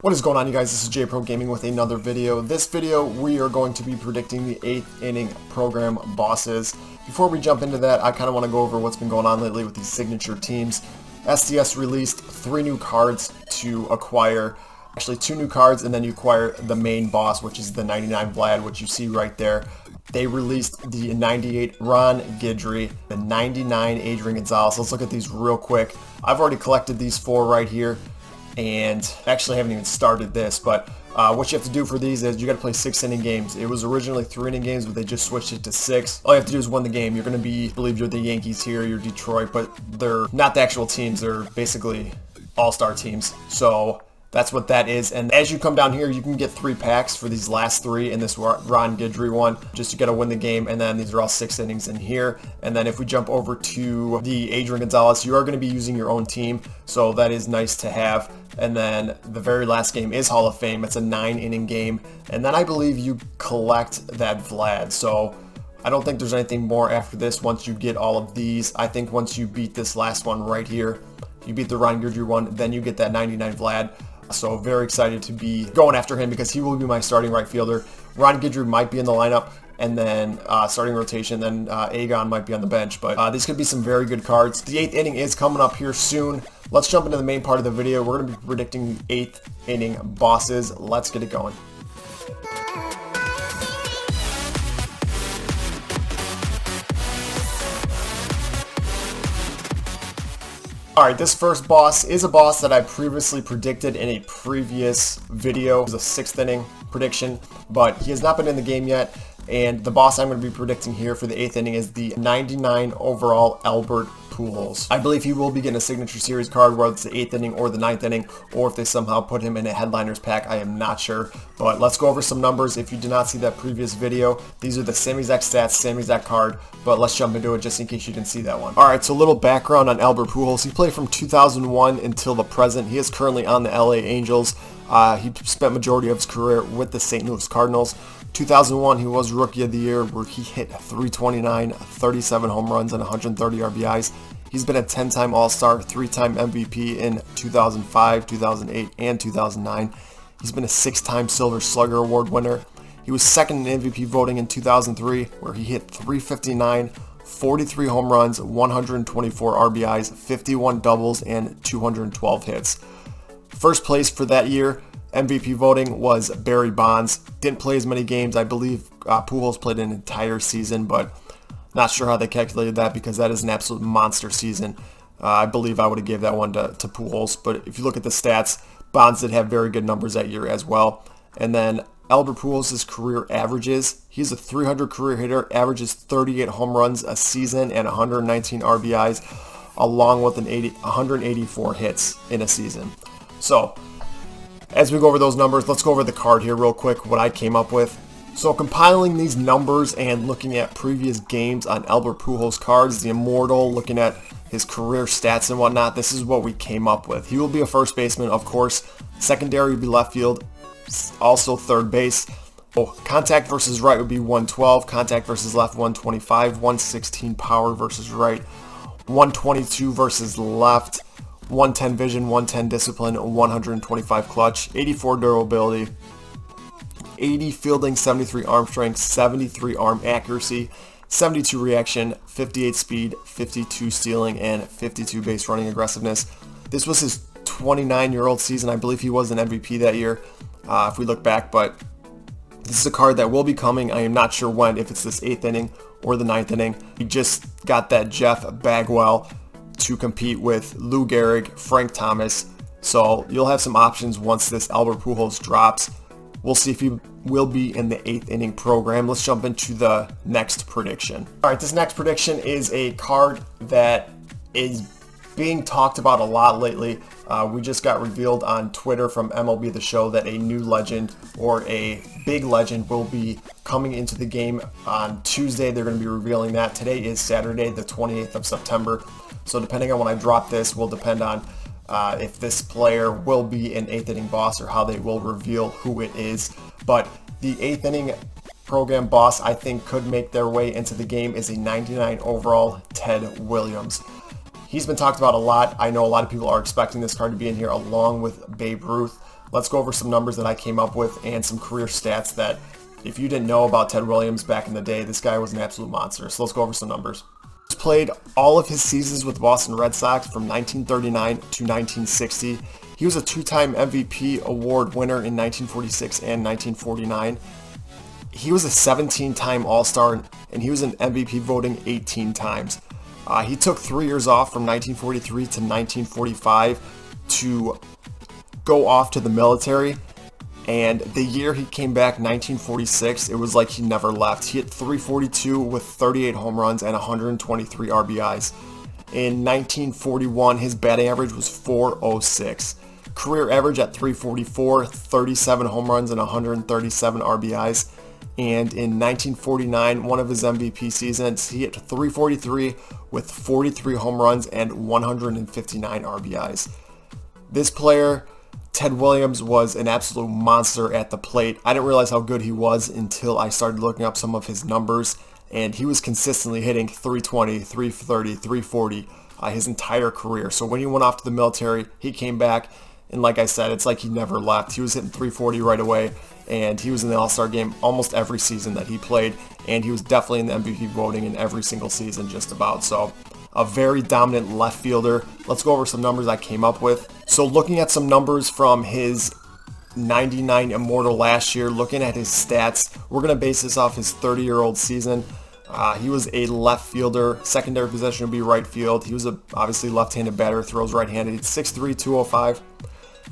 What is going on, you guys? This is JPro Gaming with another video. This video we are going to be predicting the 8th inning program bosses. Before we jump into that, I kind of want to go over what's been going on lately with these signature teams. SDS released 3 new cards to acquire, actually 2 new cards, and then you acquire the main boss, which is the 99 Vlad, which you see right there. They released the 98 Ron Guidry, the 99 Adrian Gonzalez. Let's look at these real quick. I've already collected these 4 right here, and actually haven't even started this, but what you have to do for these is you got to play 6-inning games. It was originally 3-inning games, but they just switched it to 6. All you have to do is win the game. You're going to be, I believe you're the Yankees here, you're Detroit, but they're not the actual teams. They're basically all-star teams. So that's what that is. And as you come down here, you can get 3 packs for these last 3 in this Ron Guidry one. Just you got to win the game, and then these are all 6 innings in here. And then if we jump over to the Adrian Gonzalez, you are going to be using your own team, so that is nice to have. And then the very last game is Hall of Fame. It's a 9-inning game. And then I believe you collect that Vlad. So I don't think there's anything more after this once you get all of these. I think once you beat this last one right here, you beat the Ron Guidry one, then you get that 99 Vlad. So very excited to be going after him because he will be my starting right fielder. Ron Guidry might be in the lineup, and then starting rotation, then Agon might be on the bench. But these could be some very good cards. The 8th inning is coming up here soon. Let's jump into the main part of the video. We're going to be predicting the 8th inning bosses. Let's get it going. Alright, this first boss is a boss that I previously predicted in a previous video. It was a 6th inning prediction, but he has not been in the game yet. And the boss I'm going to be predicting here for the 8th inning is the 99 overall Albert Pujols. I believe he will be getting a signature series card, whether it's the 8th inning or the 9th inning, or if they somehow put him in a headliners pack. I am not sure. But let's go over some numbers. If you did not see that previous video, these are the same exact stats, same exact card, but let's jump into it just in case you didn't see that one. Alright, so a little background on Albert Pujols. He played from 2001 until the present. He is currently on the LA Angels. He spent majority of his career with the St. Louis Cardinals. 2001, he was Rookie of the Year, where he hit 329, 37 home runs, and 130 RBIs. He's been a 10-time All-Star, 3-time MVP in 2005, 2008, and 2009. He's been a 6-time Silver Slugger Award winner. He was second in MVP voting in 2003, where he hit 359, 43 home runs, 124 RBIs, 51 doubles, and 212 hits. First place for that year, MVP voting, was Barry Bonds. Didn't play as many games. I believe Pujols played an entire season, but not sure how they calculated that because that is an absolute monster season. I believe I would have gave that one to Pujols, but if you look at the stats, Bonds did have very good numbers that year as well. And then Albert Pujols' career averages, he's a 300 career hitter, averages 38 home runs a season and 119 RBIs, along with 184 hits in a season. So, as we go over those numbers, let's go over the card here real quick, what I came up with. So compiling these numbers and looking at previous games on Albert Pujols cards, the Immortal, looking at his career stats and whatnot, this is what we came up with. He will be a first baseman, of course. Secondary would be left field, also third base. Contact versus right would be 112, contact versus left 125, 116 power versus right, 122 versus left, 110 vision, 110 discipline, 125 clutch, 84 durability, 80 fielding, 73 arm strength, 73 arm accuracy, 72 reaction, 58 speed, 52 stealing, and 52 base running aggressiveness. This was his 29-year-old season. I believe he was an MVP that year, if we look back, but this is a card that will be coming. I am not sure when, if it's this 8th inning or the 9th inning. He just got that Jeff Bagwell to compete with Lou Gehrig, Frank Thomas. So you'll have some options once this Albert Pujols drops. We'll see if he will be in the 8th inning program. Let's jump into the next prediction. Alright, this next prediction is a card that is being talked about a lot lately. We just got revealed on Twitter from MLB The Show that a new legend or a big legend will be coming into the game on Tuesday. They're going to be revealing that. Today is Saturday, the 28th of September. So depending on when I drop this will depend on if this player will be an 8th inning boss or how they will reveal who it is. But the 8th inning program boss I think could make their way into the game is a 99 overall Ted Williams. He's been talked about a lot. I know a lot of people are expecting this card to be in here along with Babe Ruth. let's go over some numbers that I came up with and some career stats that if you didn't know about Ted Williams back in the day, this guy was an absolute monster. So let's go over some numbers. He's played all of his seasons with the Boston Red Sox from 1939 to 1960. He was a two-time MVP award winner in 1946 and 1949. He was a 17-time All-Star, and he was in MVP voting 18 times. He took 3 years off from 1943 to 1945 to go off to the military, and the year he came back, 1946, it was like he never left. He hit 342 with 38 home runs and 123 RBIs. In 1941, his batting average was 406. Career average at 344, 37 home runs and 137 RBIs. And in 1949, one of his MVP seasons, he hit 343 with 43 home runs and 159 RBIs. This player, Ted Williams, was an absolute monster at the plate. I didn't realize how good he was until I started looking up some of his numbers, and he was consistently hitting 320, 330, 340 his entire career. So when he went off to the military, he came back, and like I said, it's like he never left. He was hitting 340 right away, and he was in the All-Star game almost every season that he played, and he was definitely in the MVP voting in every single season just about. So a very dominant left fielder. Let's go over some numbers I came up with. So looking at some numbers from his 99 Immortal last year, looking at his stats, we're going to base this off his 30-year-old season. He was a left fielder. Secondary position would be right field. He was obviously left-handed batter, throws right-handed. 6'3", 205.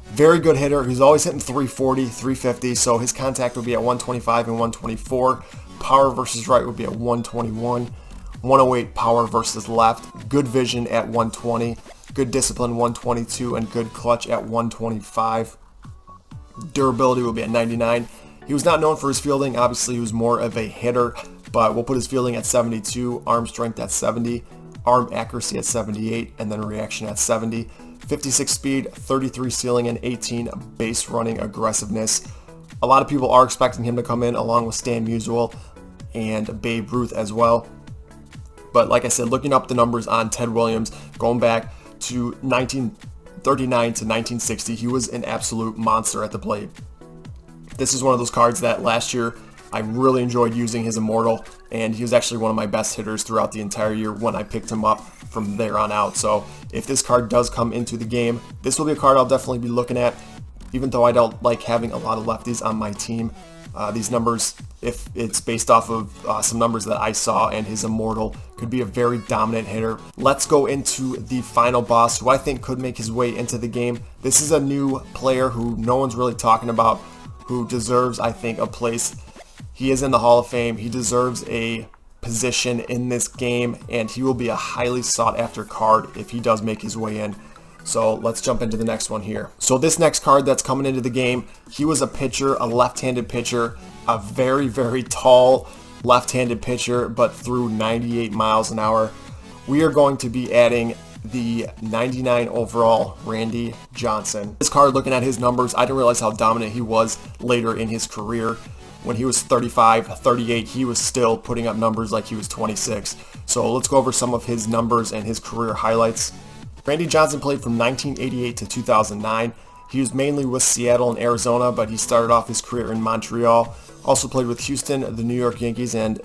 Very good hitter. He's always hitting 340, 350, so his contact would be at 125 and 124. Power versus right would be at 121. 108 power versus left. Good vision at 120. Good discipline 122, and good clutch at 125. Durability will be at 99. He was not known for his fielding. Obviously, he was more of a hitter, but we'll put his fielding at 72, arm strength at 70, arm accuracy at 78, and then reaction at 70. 56 speed, 33 ceiling, and 18 base running aggressiveness. A lot of people are expecting him to come in along with Stan Musial and Babe Ruth as well. But like I said, looking up the numbers on Ted Williams, going back to 1939 to 1960, he was an absolute monster at the plate. This is one of those cards that last year I really enjoyed using his Immortal, and he was actually one of my best hitters throughout the entire year when I picked him up from there on out. So if this card does come into the game, this will be a card I'll definitely be looking at, even though I don't like having a lot of lefties on my team. These numbers, if it's based off of some numbers that I saw, and his Immortal could be a very dominant hitter. Let's go into the final boss, who I think could make his way into the game. This is a new player who no one's really talking about, who deserves, I think, a place. He is in the Hall of Fame. He deserves a position in this game, and he will be a highly sought after card if he does make his way in. So let's jump into the next one here. So this next card that's coming into the game, he was a pitcher, a left-handed pitcher, a very, very tall left-handed pitcher, but threw 98 miles an hour. We are going to be adding the 99 overall Randy Johnson. This card, looking at his numbers, I didn't realize how dominant he was later in his career. When he was 35, 38, he was still putting up numbers like he was 26. So let's go over some of his numbers and his career highlights. Randy Johnson played from 1988 to 2009. He was mainly with Seattle and Arizona, but he started off his career in Montreal. Also played with Houston, the New York Yankees, and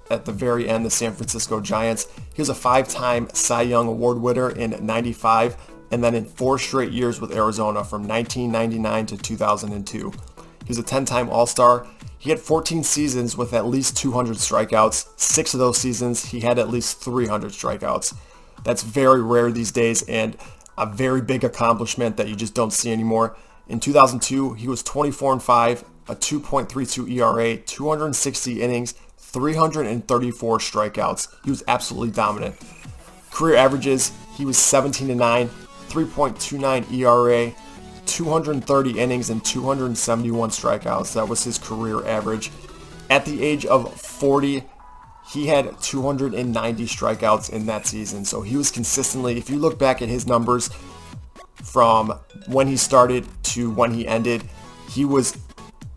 at the very end, the San Francisco Giants. He was a 5-time Cy Young Award winner in 95, and then in 4 straight years with Arizona from 1999 to 2002. He was a 10-time All-Star. He had 14 seasons with at least 200 strikeouts. 6 of those seasons, he had at least 300 strikeouts. That's very rare these days, and a very big accomplishment that you just don't see anymore. In 2002, he was 24-5, a 2.32 ERA, 260 innings, 334 strikeouts. He was absolutely dominant. Career averages, he was 17-9, 3.29 ERA, 230 innings, and 271 strikeouts. That was his career average. At the age of 40, he had 290 strikeouts in that season. So he was consistently, if you look back at his numbers from when he started to when he ended, he was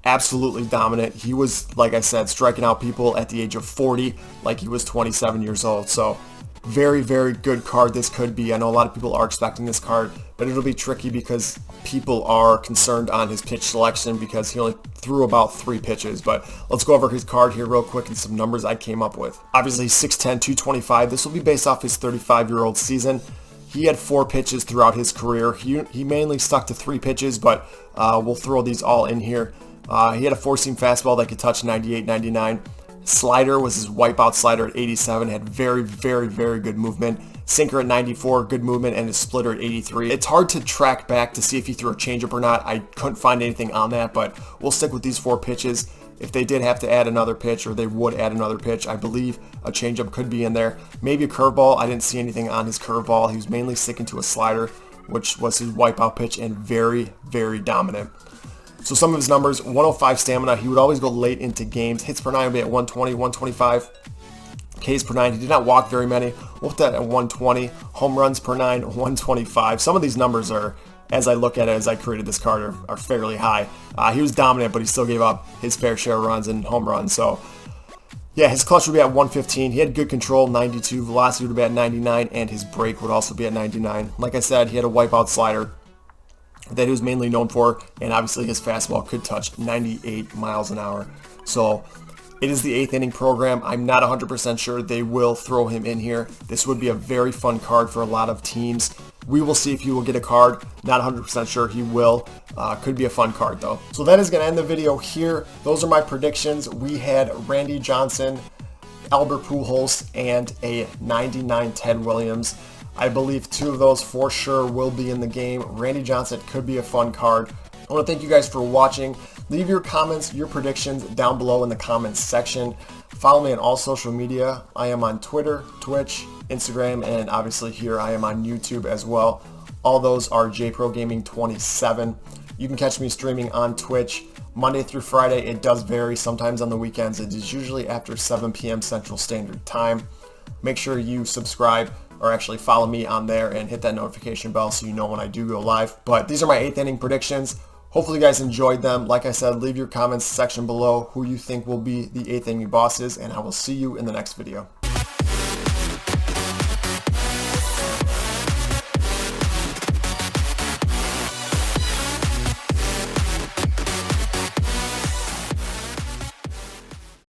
absolutely dominant. He was, like I said, striking out people at the age of 40 like he was 27 years old. So very, very good card this could be. I know a lot of people are expecting this card, but it'll be tricky because people are concerned on his pitch selection because he only threw about 3 pitches. But let's go over his card here real quick and some numbers I came up with. Obviously, 6'10", 225. This will be based off his 35-year-old season. He had 4 pitches throughout his career. He mainly stuck to 3 pitches, but we'll throw these all in here. He had a 4-seam fastball that could touch 98, 99. Slider was his wipeout slider at 87, had very, very, very good movement. Sinker at 94, good movement, and his splitter at 83. It's hard to track back to see if he threw a changeup or not. I couldn't find anything on that, but we'll stick with these 4 pitches. If they did have to add another pitch, or they would add another pitch, I believe a changeup could be in there. Maybe a curveball. I didn't see anything on his curveball. He was mainly sticking to a slider, which was his wipeout pitch, and very, very dominant. So some of his numbers: 105 stamina. He would always go late into games. Hits per 9 would be at 120, 125. Ks per 9. He did not walk very many. We'll put that at 120. Home runs per 9, 125. Some of these numbers are, as I look at it, as I created this card, are fairly high. He was dominant, but he still gave up his fair share of runs and home runs. So yeah, his clutch would be at 115. He had good control, 92. Velocity would be at 99, and his break would also be at 99. Like I said, he had a wipeout slider that he was mainly known for, and obviously his fastball could touch 98 miles an hour. So it is the 8th inning program. I'm not 100% sure they will throw him in here. This would be a very fun card for a lot of teams. We will see if he will get a card. Not 100% sure he will. Could be a fun card though. So that is going to end the video here. Those are my predictions. We had Randy Johnson, Albert Pujols, and a 99 Ted Williams. I believe 2 of those for sure will be in the game. Randy Johnson could be a fun card. I want to thank you guys for watching. Leave your comments, your predictions down below in the comments section. Follow me on all social media. I am on Twitter, Twitch, Instagram, and obviously here I am on YouTube as well. All those are JProGaming27. You can catch me streaming on Twitch Monday through Friday. It does vary. Sometimes on the weekends. It is usually after 7 p.m. Central Standard Time. Make sure you subscribe, or actually follow me on there and hit that notification bell so you know when I do go live. But these are my 8th inning predictions. Hopefully you guys enjoyed them. Like I said, leave your comments section below who you think will be the 8th inning bosses, and I will see you in the next video.